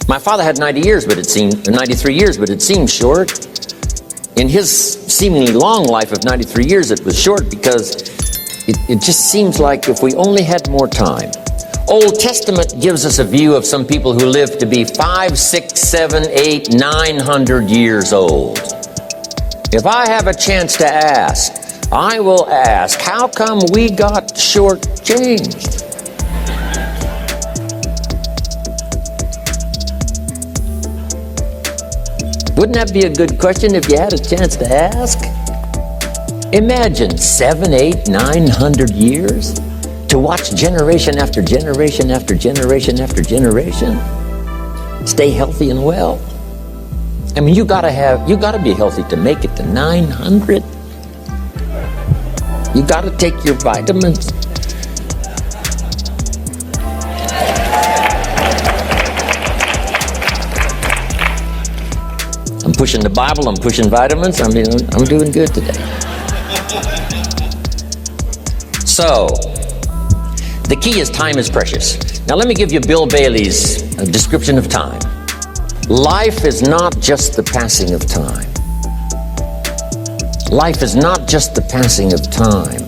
My father had 93 years, but it seemed short. In his seemingly long life of 93 years, it was short because it just seems like if we only had more time. Old Testament gives us a view of some people who lived to be 5, 6, 7, 8, 900 years old. If I have a chance to ask, I will ask, how come we got shortchanged? Wouldn't that be a good question if you had a chance to ask? Imagine 7, 8, 900 years to watch generation after generation after generation after generation stay healthy and well. I mean, you gotta be healthy to make it to 900. You gotta take your vitamins. I'm pushing the Bible, I'm pushing vitamins, I'm doing good today. So, the key is time is precious. Now let me give you Bill Bailey's description of time. Life is not just the passing of time. Life is not just the passing of time.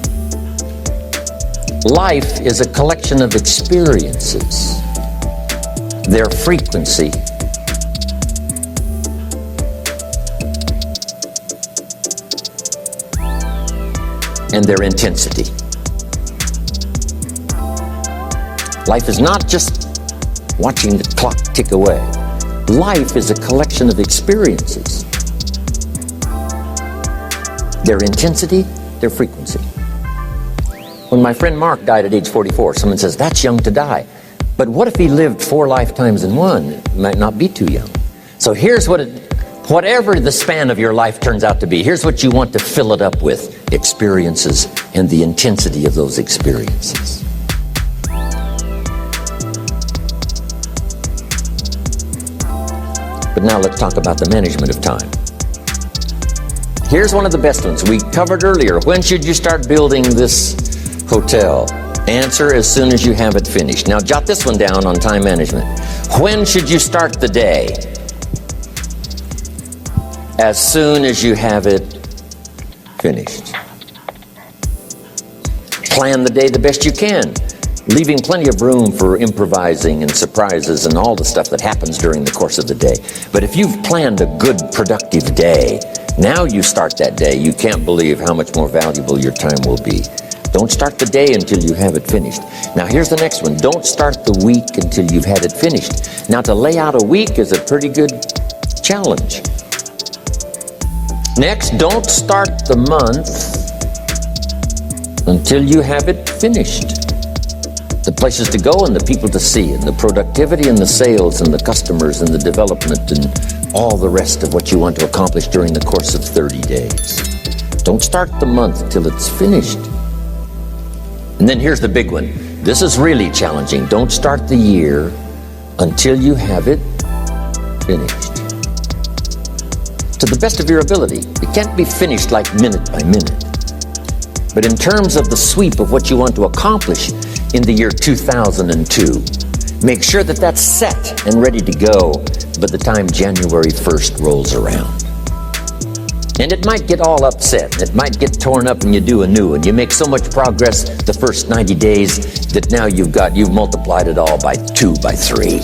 Life is a collection of experiences, their frequency, and their intensity. Life is not just watching the clock tick away. Life is a collection of experiences, their intensity, their frequency. When my friend Mark died at age 44, someone says, that's young to die. But what if he lived 4 lifetimes in one? It might not be too young. So here's whatever the span of your life turns out to be, here's what you want to fill it up with: experiences and the intensity of those experiences. But now let's talk about the management of time. Here's one of the best ones. We covered earlier. When should you start building this hotel? Answer: as soon as you have it finished. Now jot this one down on time management. When should you start the day? As soon as you have it finished. Plan the day the best you can, leaving plenty of room for improvising and surprises and all the stuff that happens during the course of the day. But if you've planned a good, productive day, now you start that day, you can't believe how much more valuable your time will be. Don't start the day until you have it finished. Now here's the next one. Don't start the week until you've had it finished. Now to lay out a week is a pretty good challenge. Next, don't start the month until you have it finished. The places to go and the people to see and the productivity and the sales and the customers and the development and all the rest of what you want to accomplish during the course of 30 days. Don't start the month until it's finished. And then here's the big one. This is really challenging. Don't start the year until you have it finished. To the best of your ability. It can't be finished like minute by minute. But in terms of the sweep of what you want to accomplish in the year 2002, make sure that that's set and ready to go by the time January 1st rolls around. And it might get all upset. It might get torn up and you do a new one. You make so much progress the first 90 days that now you've multiplied it all by 2, by 3.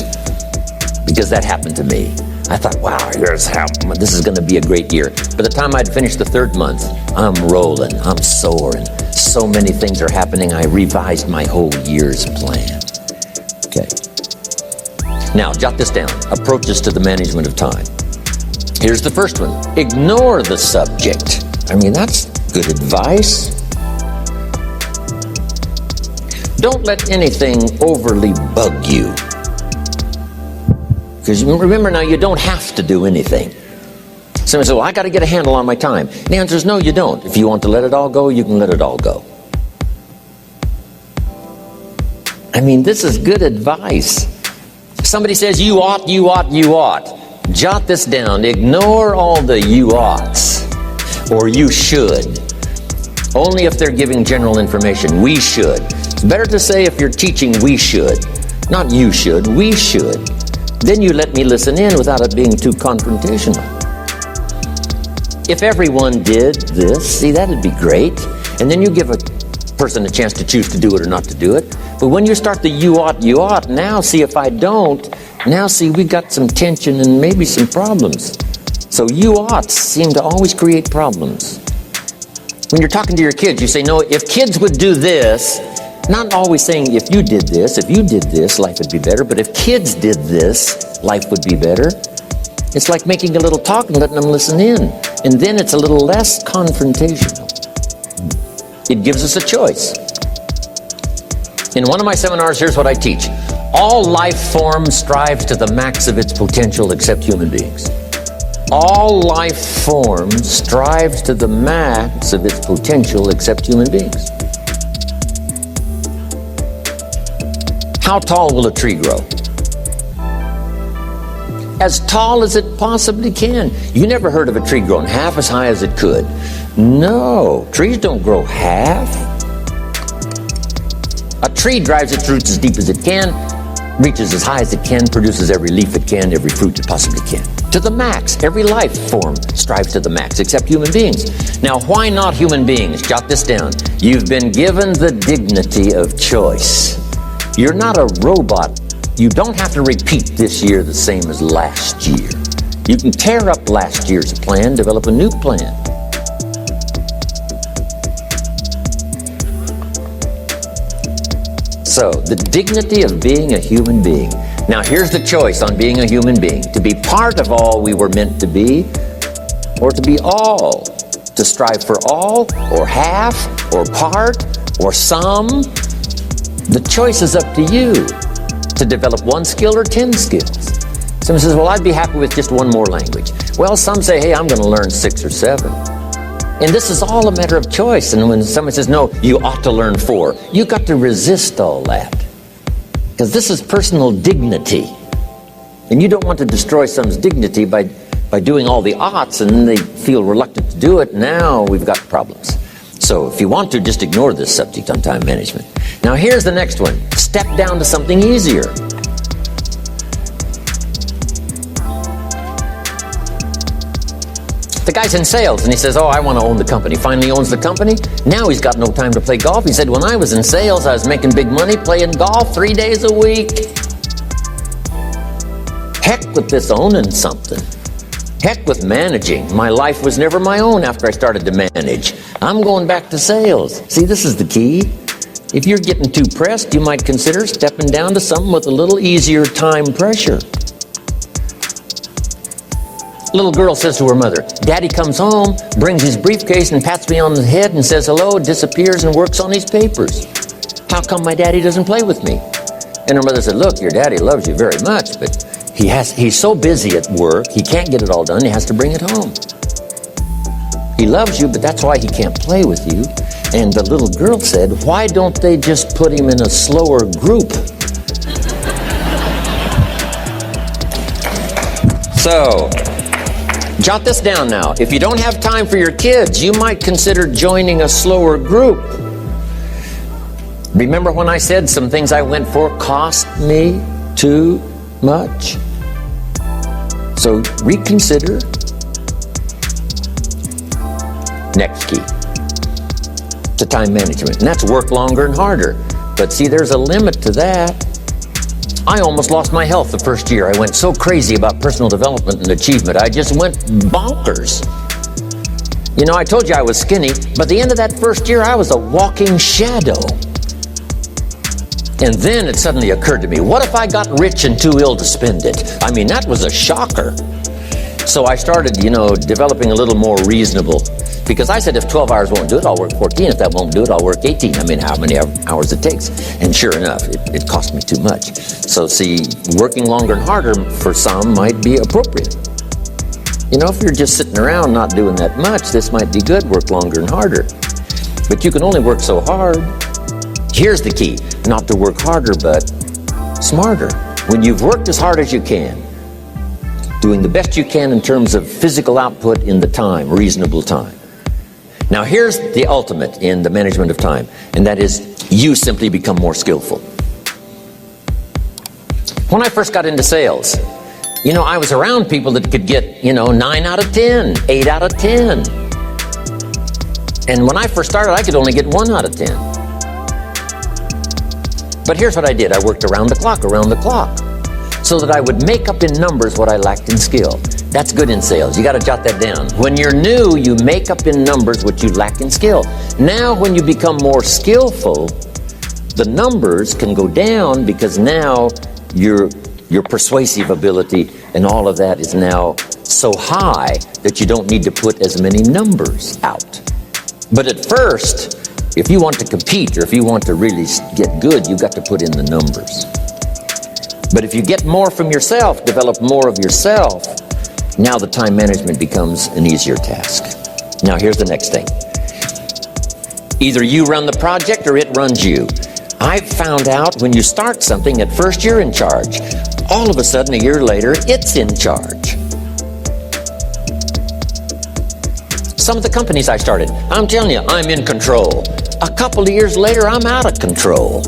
Because that happened to me. I thought, wow, this is going to be a great year. By the time I'd finished the 3rd month, I'm rolling, I'm soaring. So many things are happening, I revised my whole year's plan. Okay. Now, jot this down. Approaches to the management of time. Here's the first one. Ignore the subject. I mean, that's good advice. Don't let anything overly bug you. Because remember now, you don't have to do anything. Someone says, well, I got to get a handle on my time. The answer is no, you don't. If you want to let it all go, you can let it all go. I mean, this is good advice. Somebody says, you ought, you ought, you ought. Jot this down. Ignore all the you oughts or you should. Only if they're giving general information. We should. It's better to say if you're teaching we should. Not you should, we should. Then you let me listen in without it being too confrontational. If everyone did this, see, that'd be great. And then you give a person a chance to choose to do it or not to do it. But when you start the you ought, now see if I don't, now see we got some tension and maybe some problems. So you oughts seem to always create problems. When you're talking to your kids, you say, no, if kids would do this, not always saying if you did this, life would be better. But if kids did this, life would be better. It's like making a little talk and letting them listen in. And then it's a little less confrontational. It gives us a choice. In one of my seminars, here's what I teach. All life forms strive to the max of its potential except human beings. All life forms strives to the max of its potential except human beings. How tall will a tree grow? As tall as it possibly can. You never heard of a tree growing half as high as it could. No, trees don't grow half. A tree drives its roots as deep as it can, reaches as high as it can, produces every leaf it can, every fruit it possibly can. To the max. Every life form strives to the max, except human beings. Now, why not human beings? Jot this down. You've been given the dignity of choice. You're not a robot. You don't have to repeat this year the same as last year. You can tear up last year's plan, develop a new plan. So, the dignity of being a human being. Now, here's the choice on being a human being. To be part of all we were meant to be, or to be all. To strive for all, or half, or part, or some. The choice is up to you. To develop one skill or 10 skills. Someone says, well, I'd be happy with just one more language. Well, some say, hey, I'm going to learn 6 or 7. And this is all a matter of choice. And when someone says, no, you ought to learn 4, you got to resist all that. Because this is personal dignity. And you don't want to destroy someone's dignity by doing all the oughts, and then they feel reluctant to do it. Now we've got problems. So if you want to, just ignore this subject on time management. Now here's the next one. Step down to something easier. The guy's in sales and he says, oh, I want to own the company. Finally owns the company. Now he's got no time to play golf. He said, when I was in sales, I was making big money playing golf 3 days a week. Heck with this owning something. Heck with managing. My life was never my own after I started to manage. I'm going back to sales. See, this is the key. If you're getting too pressed, you might consider stepping down to something with a little easier time pressure. Little girl says to her mother, Daddy comes home, brings his briefcase and pats me on the head and says hello, disappears and works on his papers. How come my daddy doesn't play with me? And her mother said, look, your daddy loves you very much, but he's so busy at work, he can't get it all done, he has to bring it home. He loves you, but that's why he can't play with you. And the little girl said, why don't they just put him in a slower group? So, jot this down now. If you don't have time for your kids, you might consider joining a slower group. Remember when I said some things I went for cost me too much? So reconsider. Next key to time management, and that's work longer and harder. But see, there's a limit to that. I almost lost my health the first year. I went so crazy about personal development and achievement. I just went bonkers. You know, I told you I was skinny, but at the end of that first year, I was a walking shadow. And then it suddenly occurred to me, what if I got rich and too ill to spend it? I mean, that was a shocker. So I started, developing a little more reasonable. Because I said, if 12 hours won't do it, I'll work 14. If that won't do it, I'll work 18. I mean, how many hours it takes. And sure enough, it cost me too much. So see, working longer and harder for some might be appropriate. If you're just sitting around not doing that much, this might be good, work longer and harder. But you can only work so hard. Here's the key, not to work harder, but smarter. When you've worked as hard as you can, doing the best you can in terms of physical output in the time, reasonable time. Now here's the ultimate in the management of time, and that is you simply become more skillful. When I first got into sales, You know, I was around people that could get, 9 out of 10, 8 out of 10. And when I first started, I could only get 1 out of 10. But here's what I did. I worked around the clock, so that I would make up in numbers what I lacked in skill. That's good in sales. You got to jot that down. When you're new, you make up in numbers what you lack in skill. Now, when you become more skillful, the numbers can go down because now your persuasive ability and all of that is now so high that you don't need to put as many numbers out. But at first, if you want to compete or if you want to really get good, you've got to put in the numbers. But if you get more from yourself, develop more of yourself, now the time management becomes an easier task. Now here's the next thing. Either you run the project or it runs you. I've found out when you start something, at first you're in charge. All of a sudden, a year later, it's in charge. Some of the companies I started, I'm telling you, I'm in control. A couple of years later, I'm out of control.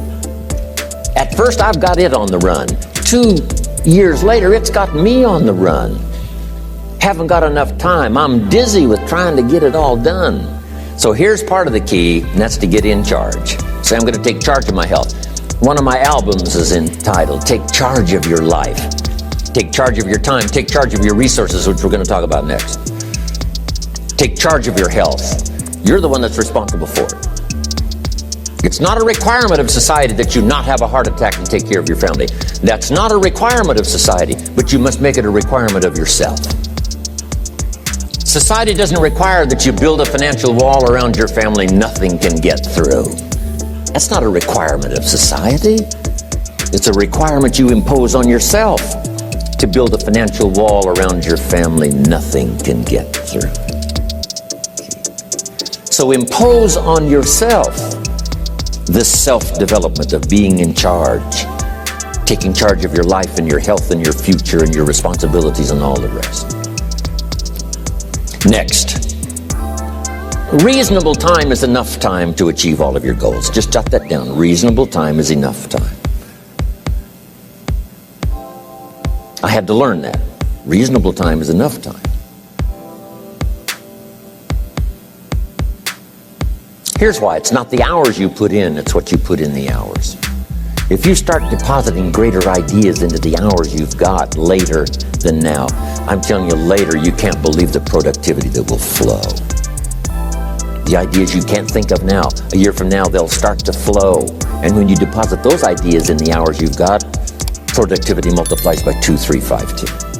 At first, I've got it on the run. 2 years later, it's got me on the run. Haven't got enough time. I'm dizzy with trying to get it all done. So here's part of the key, and that's to get in charge. Say, I'm going to take charge of my health. One of my albums is entitled, Take Charge of Your Life. Take charge of your time. Take charge of your resources, which we're going to talk about next. Take charge of your health. You're the one that's responsible for it. It's not a requirement of society that you not have a heart attack and take care of your family. That's not a requirement of society, but you must make it a requirement of yourself. Society doesn't require that you build a financial wall around your family nothing can get through. That's not a requirement of society. It's a requirement you impose on yourself to build a financial wall around your family nothing can get through. So impose on yourself this self-development of being in charge, taking charge of your life and your health and your future and your responsibilities and all the rest. Next, reasonable time is enough time to achieve all of your goals. Just jot that down. Reasonable time is enough time. I had to learn that. Reasonable time is enough time. Here's why. It's not the hours you put in, it's what you put in the hours. If you start depositing greater ideas into the hours you've got later than now, I'm telling you later, you can't believe the productivity that will flow. The ideas you can't think of now, a year from now, they'll start to flow. And when you deposit those ideas in the hours you've got, productivity multiplies by 2, 3, 5, 10.